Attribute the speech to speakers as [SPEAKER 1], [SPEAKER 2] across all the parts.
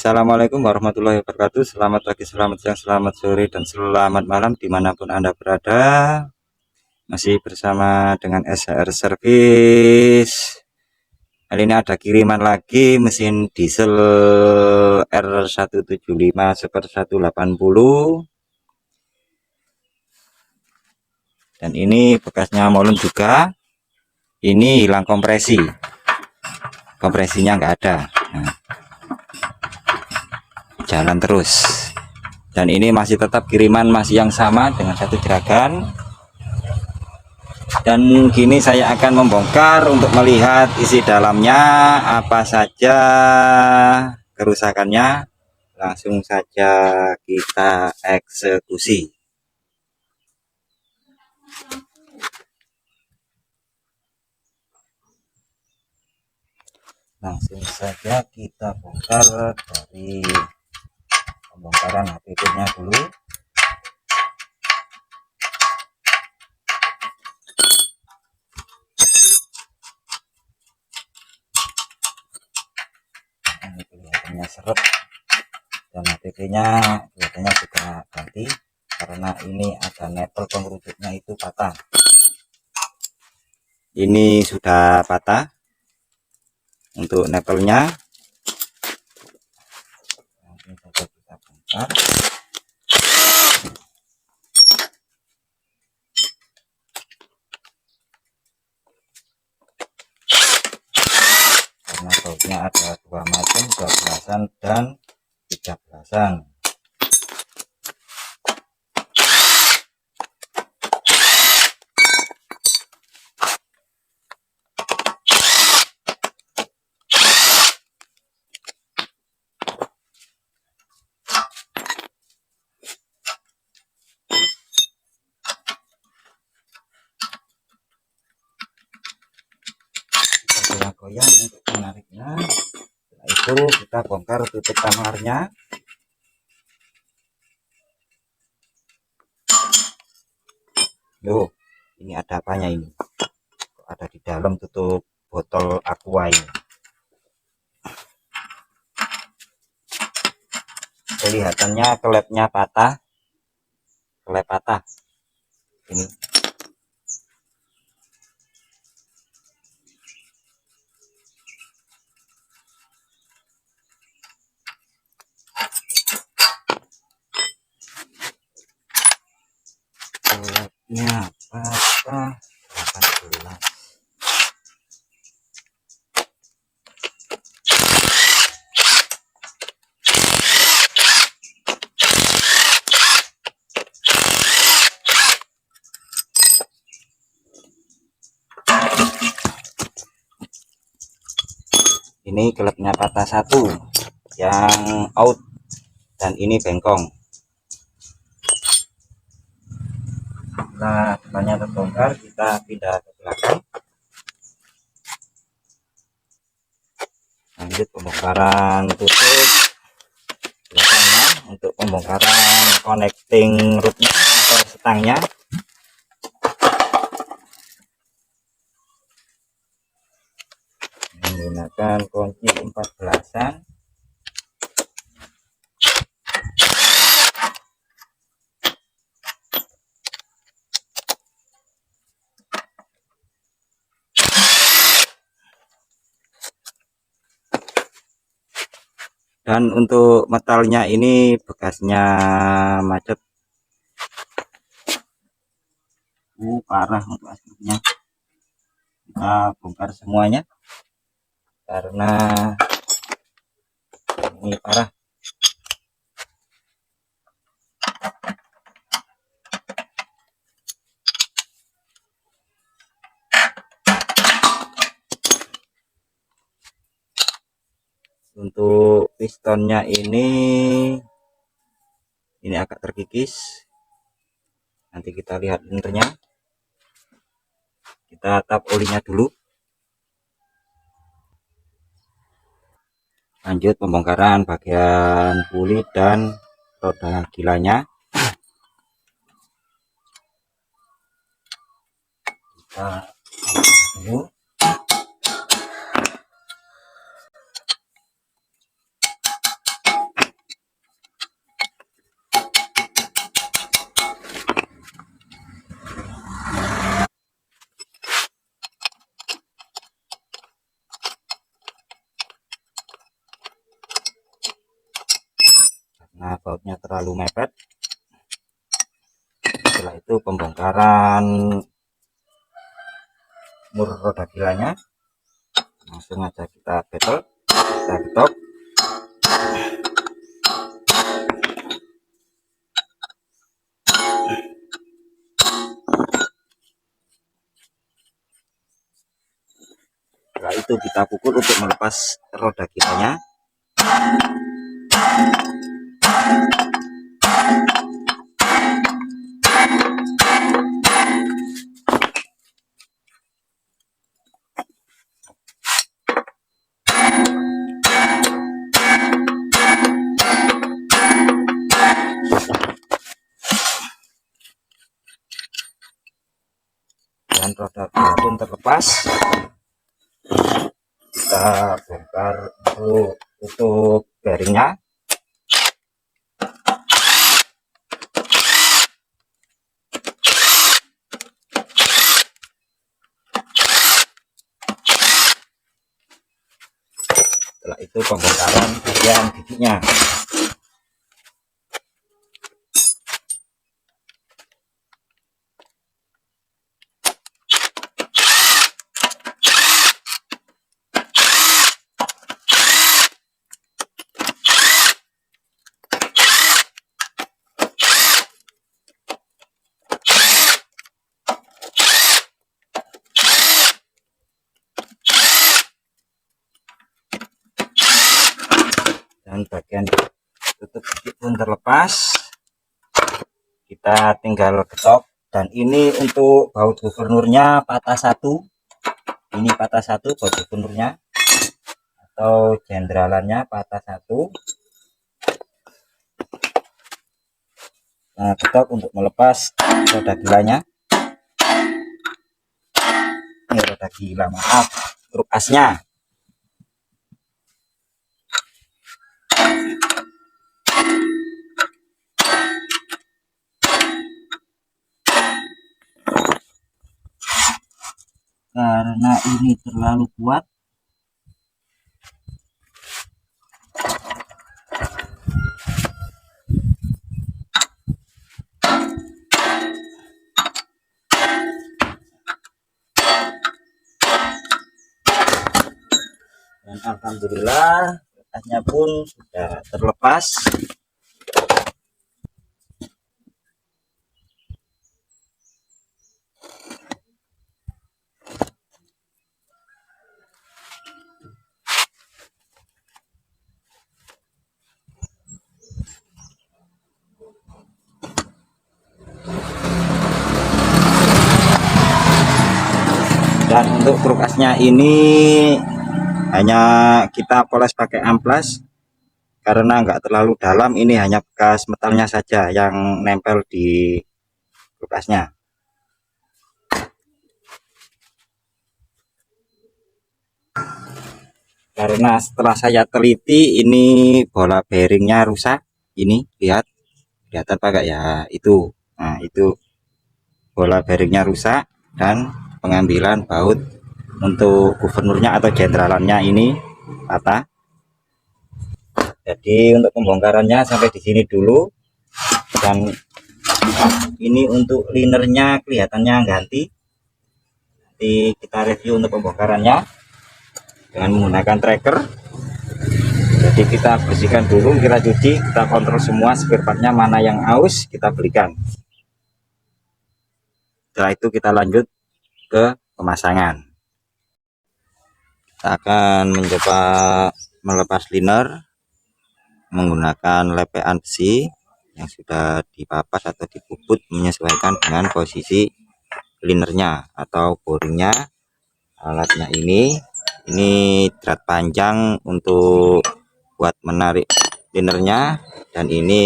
[SPEAKER 1] Assalamualaikum warahmatullahi wabarakatuh. Selamat pagi, selamat siang, selamat sore, dan selamat malam dimanapun Anda berada. Masih bersama dengan SHR Service. Kali ini ada kiriman lagi mesin diesel R175 Super 180. Dan ini bekasnya molen juga. Ini hilang kompresi. Kompresinya nggak ada. Nah, jalan terus. Dan ini masih tetap kiriman masih yang sama dengan satu jeragan. Dan kini saya akan membongkar untuk melihat isi dalamnya apa saja kerusakannya. Langsung saja kita eksekusi. Langsung saja kita bongkar dari pembongkaran HPP-nya dulu. Ini kelihatannya seret, dan HPP-nya kelihatannya juga ganti karena ini ada nepel pengerujuknya itu patah. Ini sudah patah untuk nepelnya. Langsung saja kita bongkar. Karena bautnya ada dua macam, 12-an dan 13-an. Kita goyang untuk menariknya. Setelah itu kita bongkar tutup kamarnya. Loh, ini ada apanya ini? Kok ada di dalam tutup botol aqua ini? Kelihatannya kelepnya patah. Kelep patah. Ini. Kelepnya patah 18. Ini kelepnya patah satu yang out, dan ini bengkong. Nah, depannya terbongkar, kita pindah ke belakang. Lanjut pembongkaran tutup belakangnya untuk pembongkaran connecting rootnya atau setangnya. Menggunakan kunci 14-an. Dan untuk metalnya ini bekasnya macet. Parah untuk aslinya. Kita bongkar semuanya karena ini parah. Untuk pistonnya ini agak terkikis. Nanti kita lihat benternya. Kita tap olinya dulu. Lanjut pembongkaran bagian puli dan roda gilanya. Kita dulu. Nah, bautnya terlalu mepet. Setelah itu pembongkaran mur roda gilanya, langsung aja kita betel, kita getok. Setelah itu kita pukul untuk melepas roda gilanya. Dan roda gila pun terlepas. Kita bongkar untuk tutup bearingnya. Setelah itu pembongkaran bagian giginya. Dan bagian tutup gigi pun terlepas, kita tinggal getok. Dan ini untuk baut gubernurnya patah satu, ini patah satu baut gubernurnya, atau jendralannya patah satu. Nah, getok untuk melepas roda gilanya. Ini roda gila, maaf, truk asnya. Karena ini terlalu kuat, dan alhamdulillah asnya pun sudah terlepas. Dan untuk truk asnya ini hanya kita poles pakai amplas karena nggak terlalu dalam, ini hanya bekas metalnya saja yang nempel di truk asnya. Karena setelah saya teliti, ini bola bearingnya rusak. Ini lihat, kelihatan apa enggak ya, itu. Nah, itu bola bearingnya rusak dan pengambilan baut untuk gubernurnya atau jendralannya ini patah. Jadi untuk pembongkarannya sampai di sini dulu. Dan ini untuk linernya kelihatannya ganti. Nanti kita review untuk pembongkarannya dengan menggunakan tracker. Jadi kita bersihkan dulu, kita cuci, kita kontrol semua spare partnya mana yang aus, kita belikan. Setelah itu kita lanjut ke pemasangan. Kita akan mencoba melepas liner menggunakan lepean besi yang sudah dipapas atau dipuput menyesuaikan dengan posisi linernya atau boringnya. Alatnya ini drat panjang untuk buat menarik linernya, dan ini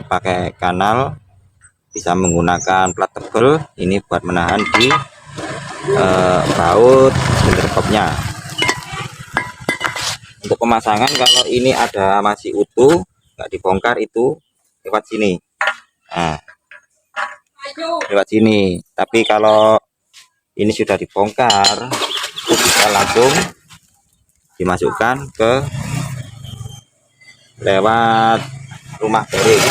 [SPEAKER 1] pakai kanal, bisa menggunakan plat tebal ini buat menahan di baut slinderkopnya. Untuk pemasangan, kalau ini ada masih utuh nggak dibongkar, itu lewat sini. Nah, lewat sini. Tapi kalau ini sudah dibongkar, bisa langsung dimasukkan ke lewat rumah bearing.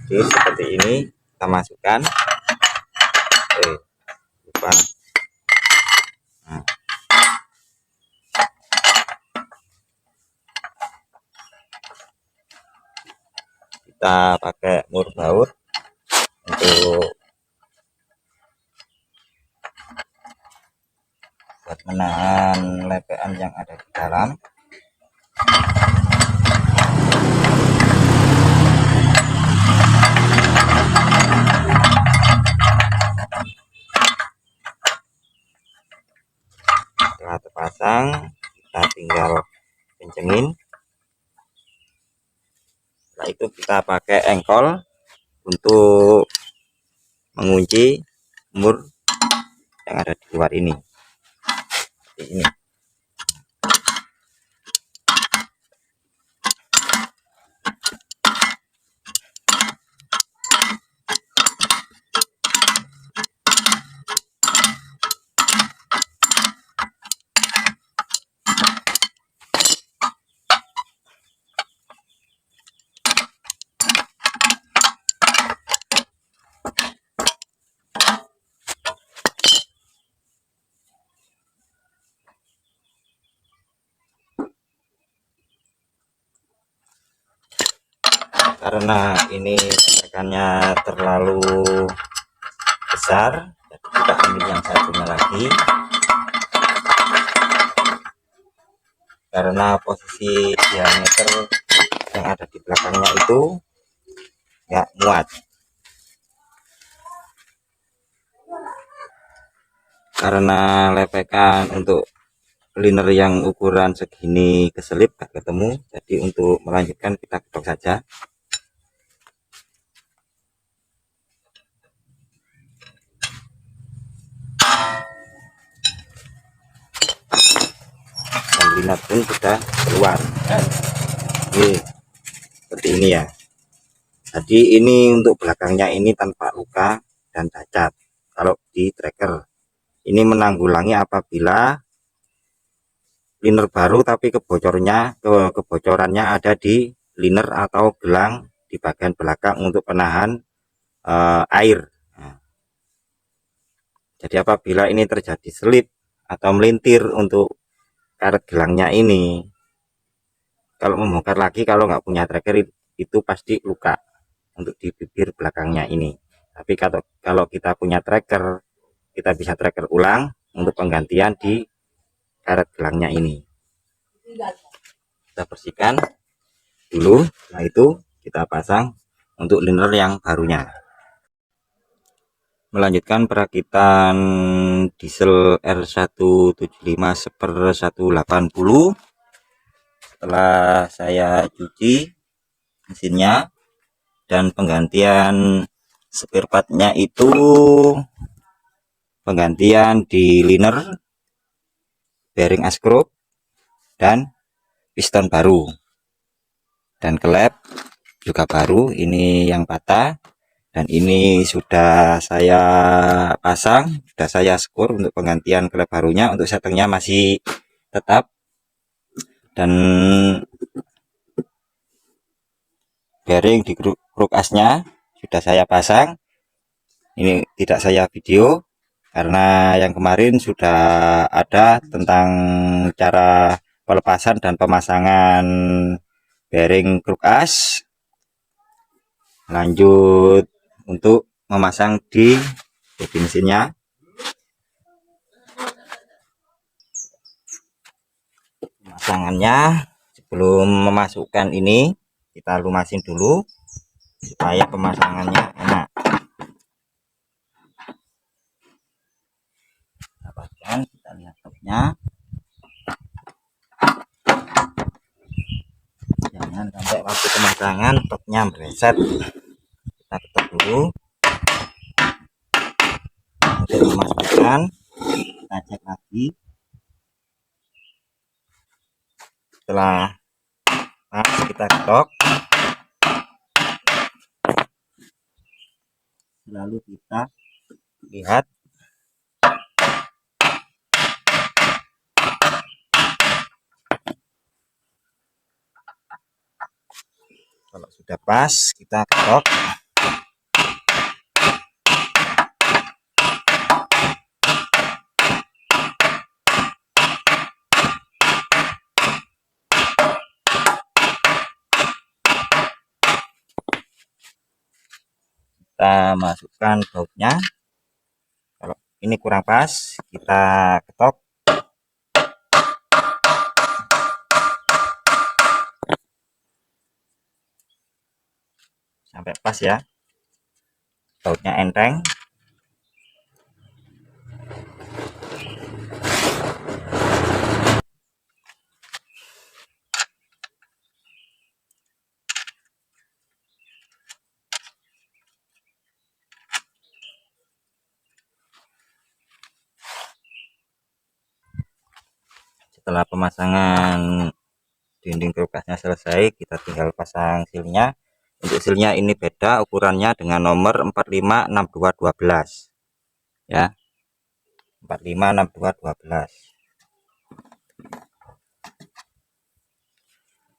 [SPEAKER 1] Jadi seperti ini kita masukkan. Lupa. Nah, kita pakai mur baut untuk buat menahan lepean yang ada di dalam. Setelah terpasang, kita tinggal kencengin. Setelah itu kita pakai engkol untuk mengunci mur yang ada di luar ini. Seperti ini. Karena ini tekannya terlalu besar, jadi kita ambil yang satunya lagi. Karena posisi diameter yang ada di belakangnya itu nggak muat. Karena lepekan untuk liner yang ukuran segini keselip gak ketemu, jadi untuk melanjutkan kita ketok saja. Dan liner pun sudah keluar. Oke, seperti ini ya. Jadi ini untuk belakangnya ini tanpa luka dan cacat. Kalau di tracker ini menanggulangi apabila liner baru tapi kebocorannya ada di liner atau gelang di bagian belakang untuk penahan air. Nah, jadi apabila ini terjadi selip atau melintir untuk karet gelangnya ini, kalau membongkar lagi, kalau nggak punya tracker itu pasti luka untuk di bibir belakangnya ini. Tapi kalau kita punya tracker, kita bisa tracker ulang untuk penggantian di karet gelangnya ini. Kita bersihkan dulu, setelah itu kita pasang untuk liner yang barunya. Melanjutkan perakitan diesel R175 Super 180. Setelah saya cuci mesinnya dan penggantian spare partnya itu penggantian di liner, bearing askrop, dan piston baru, dan klep juga baru. Ini yang patah dan ini sudah saya pasang, sudah saya skor untuk penggantian klep barunya. Untuk settingnya masih tetap, dan bearing di kruk asnya sudah saya pasang. Ini tidak saya video karena yang kemarin sudah ada tentang cara pelepasan dan pemasangan bearing kruk as. Lanjut untuk memasang di bodi mesinnya. Pemasangannya, sebelum memasukkan ini kita lumasin dulu supaya pemasangannya enak. Dapatkan, kita lihat topnya, jangan sampai waktu pemasangan topnya mereset. Kita ketuk dulu untuk memastikan. Kita cek lagi. Setelah pas kita ketok, lalu kita lihat sudah pas, kita ketok. Kita masukkan bautnya. Kalau ini kurang pas, kita ketok. Sampai pas ya, bautnya enteng. Setelah pemasangan dinding kulkasnya selesai, kita tinggal pasang silnya. Untuk silnya ini beda ukurannya dengan nomor 456212 ya, 456212.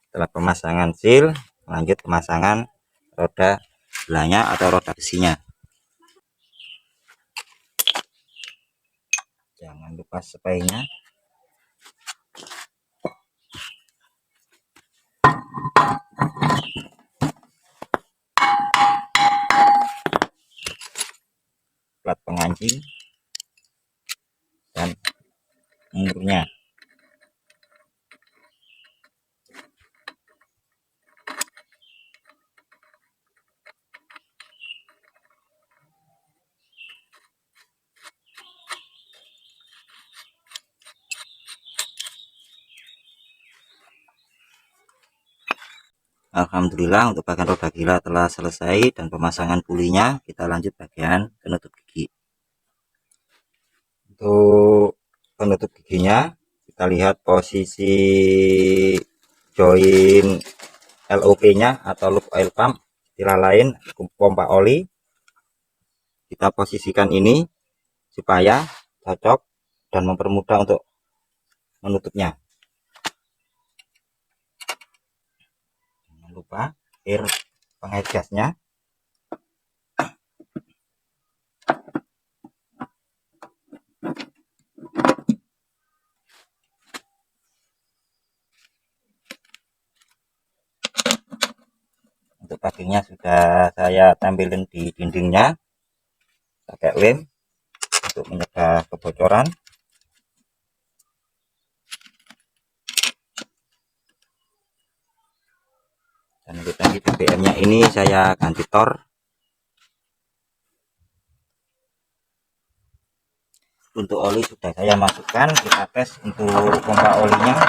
[SPEAKER 1] Setelah pemasangan sil, lanjut pemasangan roda belanya atau roda besinya. Jangan lupa spaynya. Plat pengancing dan murnya. Alhamdulillah, untuk bagian roda gila telah selesai dan pemasangan pulinya. Kita lanjut bagian penutup gigi. Untuk penutup giginya, kita lihat posisi join LOP-nya atau loop oil pump, istilah lain pompa oli. Kita posisikan ini supaya cocok dan mempermudah untuk menutupnya. Jangan lupa air pengait gasnya. Untuk packing-nya sudah saya tampilin di dindingnya pakai lem untuk mencegah kebocoran. Dan untuk tangki BBM-nya ini saya ganti tor. Untuk oli sudah saya masukkan, kita tes untuk pompa olinya.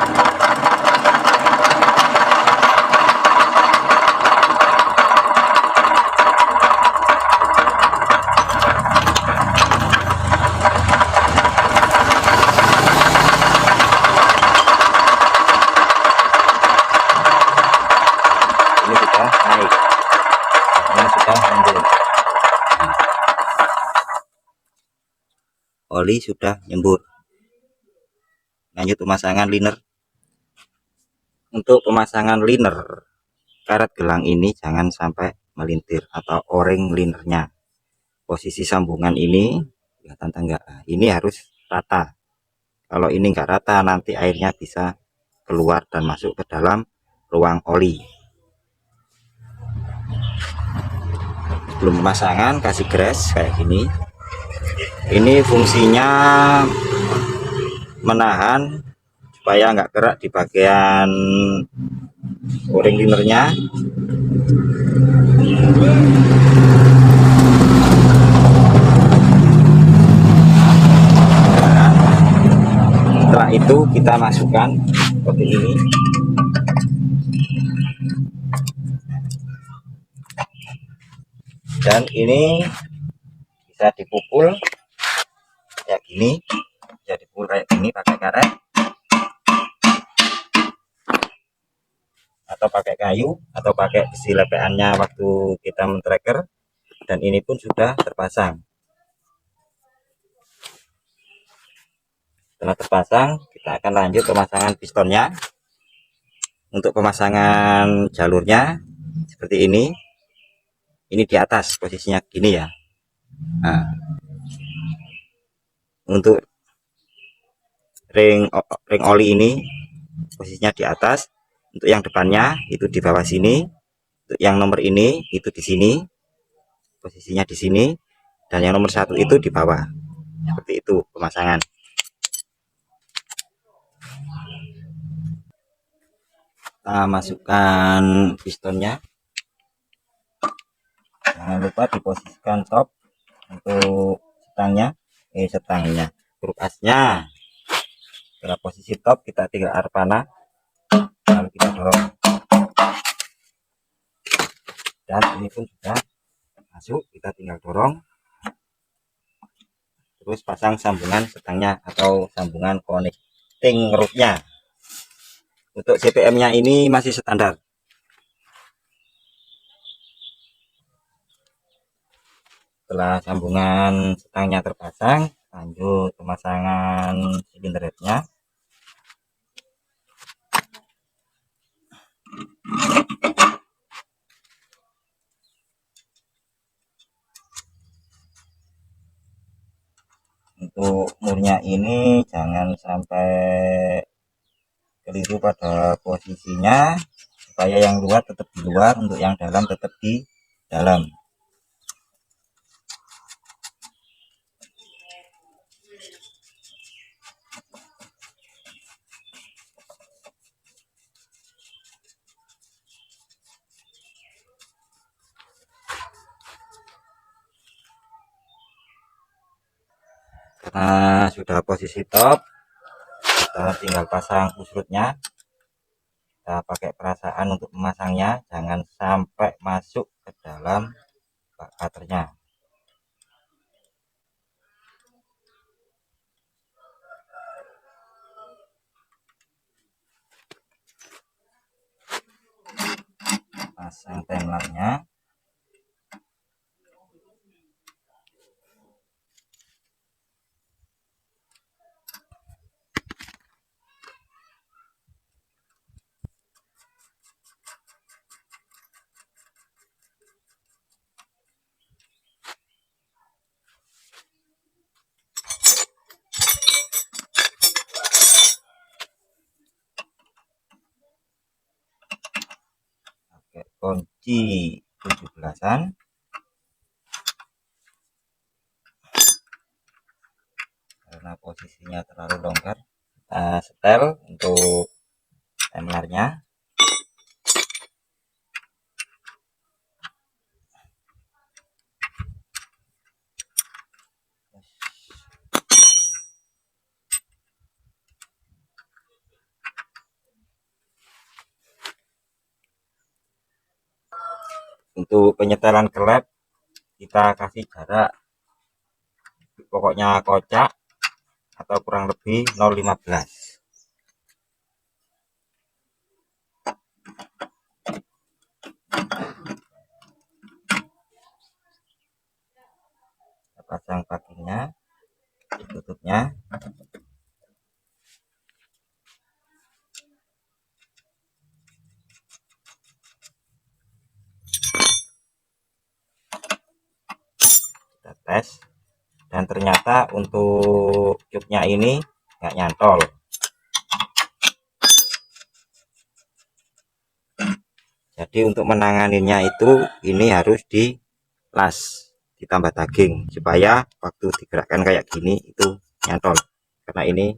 [SPEAKER 1] Ini sudah naik, ini sudah nyembur. Oli sudah nyembur. Lanjut pemasangan liner. Untuk pemasangan liner, karet gelang ini jangan sampai melintir atau o-ring linernya. Posisi sambungan ini kelihatan enggak? Ini harus rata. Kalau ini enggak rata, nanti airnya bisa keluar dan masuk ke dalam ruang oli. Sebelum pemasangan kasih gres kayak gini. Ini fungsinya menahan supaya nggak kerak di bagian o-ring linernya. Setelah itu kita masukkan seperti ini. Dan ini bisa dipukul kayak gini, bisa dipukul kayak gini pakai karet atau pakai kayu atau pakai besi lepeannya waktu kita men-tracker. Dan ini pun sudah terpasang. Setelah terpasang, kita akan lanjut pemasangan pistonnya. Untuk pemasangan jalurnya, seperti ini di atas posisinya gini ya. Nah, untuk ring oli ini posisinya di atas, untuk yang depannya itu di bawah sini, untuk yang nomor ini itu di sini, posisinya di sini, dan yang nomor 1 itu di bawah. Seperti itu pemasangan. Kita masukkan pistonnya, jangan lupa diposisikan top untuk setangnya huruf asnya. Setelah posisi top kita tinggal arah panah, lalu kita dorong, dan ini pun sudah masuk. Kita tinggal dorong, terus pasang sambungan setangnya atau sambungan connecting rope-nya. Untuk CPM-nya ini masih standar. Setelah sambungan setangnya terpasang, lanjut pemasangan silinder head-nya. Untuk murnya ini jangan sampai keliru pada posisinya, supaya yang luar tetap di luar, untuk yang dalam tetap di dalam. Karena sudah posisi top, kita tinggal pasang pusrutnya. Kita pakai perasaan untuk memasangnya, jangan sampai masuk ke dalam bak cutternya. Pasang timeline-nya. Pakai kunci 17-an. Karena posisinya terlalu longgar, kita setel untuk timeline-nya. Untuk penyetelan klep kita kasih jarak, pokoknya kocak atau kurang lebih 0,15. Kita pasang packingnya, tutupnya. Kita tes, dan ternyata untuk cupnya ini nggak nyantol. Jadi untuk menanganinya itu ini harus dilas, ditambah daging, supaya waktu digerakkan kayak gini itu nyantol. Karena ini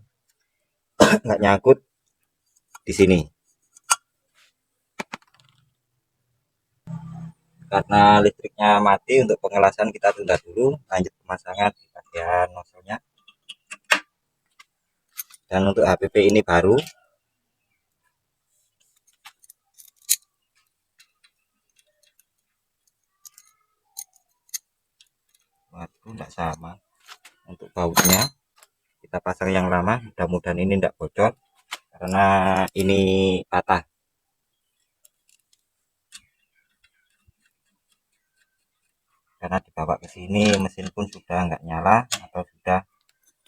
[SPEAKER 1] nggak nyangkut di sini. Karena listriknya mati, untuk pengelasan kita tunda dulu, lanjut pemasangan di bagian nozzle-nya. Dan untuk HPP ini baru, waduh enggak sama. Untuk bautnya kita pasang yang lama, mudah-mudahan ini enggak bocor karena ini patah. Karena dibawa ke sini mesin pun sudah enggak nyala atau sudah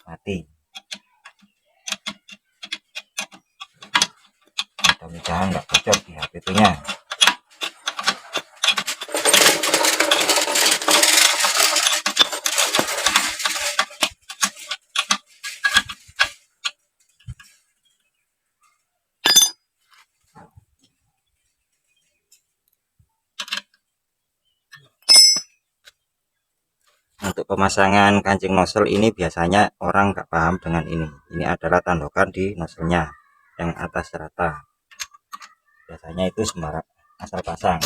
[SPEAKER 1] mati. Mudah-mudahan enggak bocor di HPP-nya. Untuk pemasangan kancing nozzle ini biasanya orang nggak paham dengan ini. Ini adalah tandokan di nozzle-nya yang atas rata. Biasanya itu sembarang asal pasang.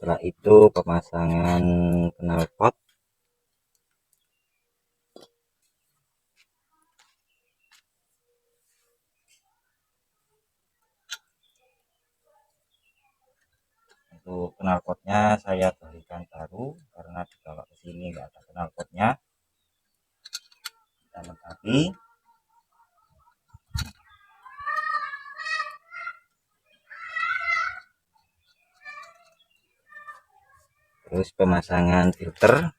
[SPEAKER 1] Setelah itu pemasangan knalpot. Untuk knalpotnya saya belikan baru karena dibawa ke sini nggak ada knalpotnya. Kita lengkapi. Terus pemasangan filter.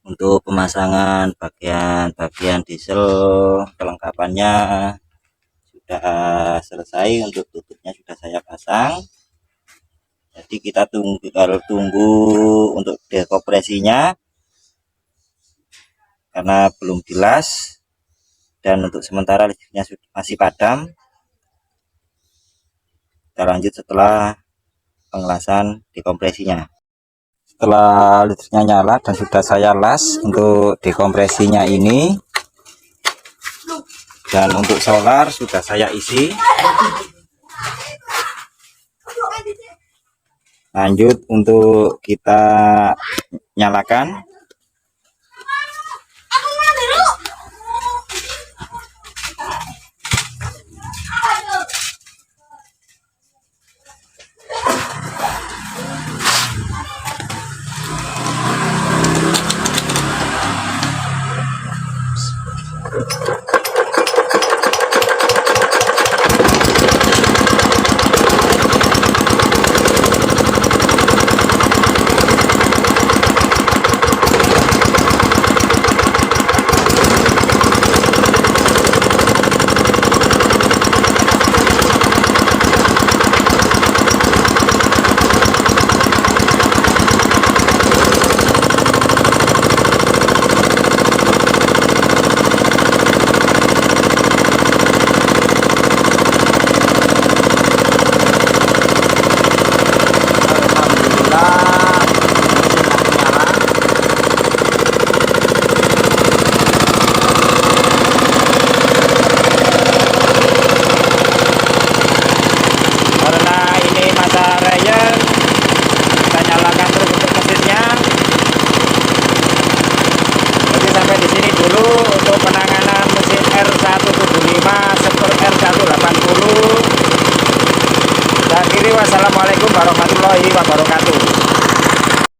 [SPEAKER 1] Untuk pemasangan bagian diesel kelengkapannya sudah selesai. Untuk tutupnya sudah saya pasang. Jadi kita tunggu untuk dekompresinya karena belum dilas, dan untuk sementara listriknya masih padam. Kita lanjut setelah pengelasan dekompresinya. Setelah listriknya nyala dan sudah saya las untuk dekompresinya ini, dan untuk solar sudah saya isi. Lanjut untuk kita nyalakan. Wassalamualaikum warahmatullahi wabarakatuh.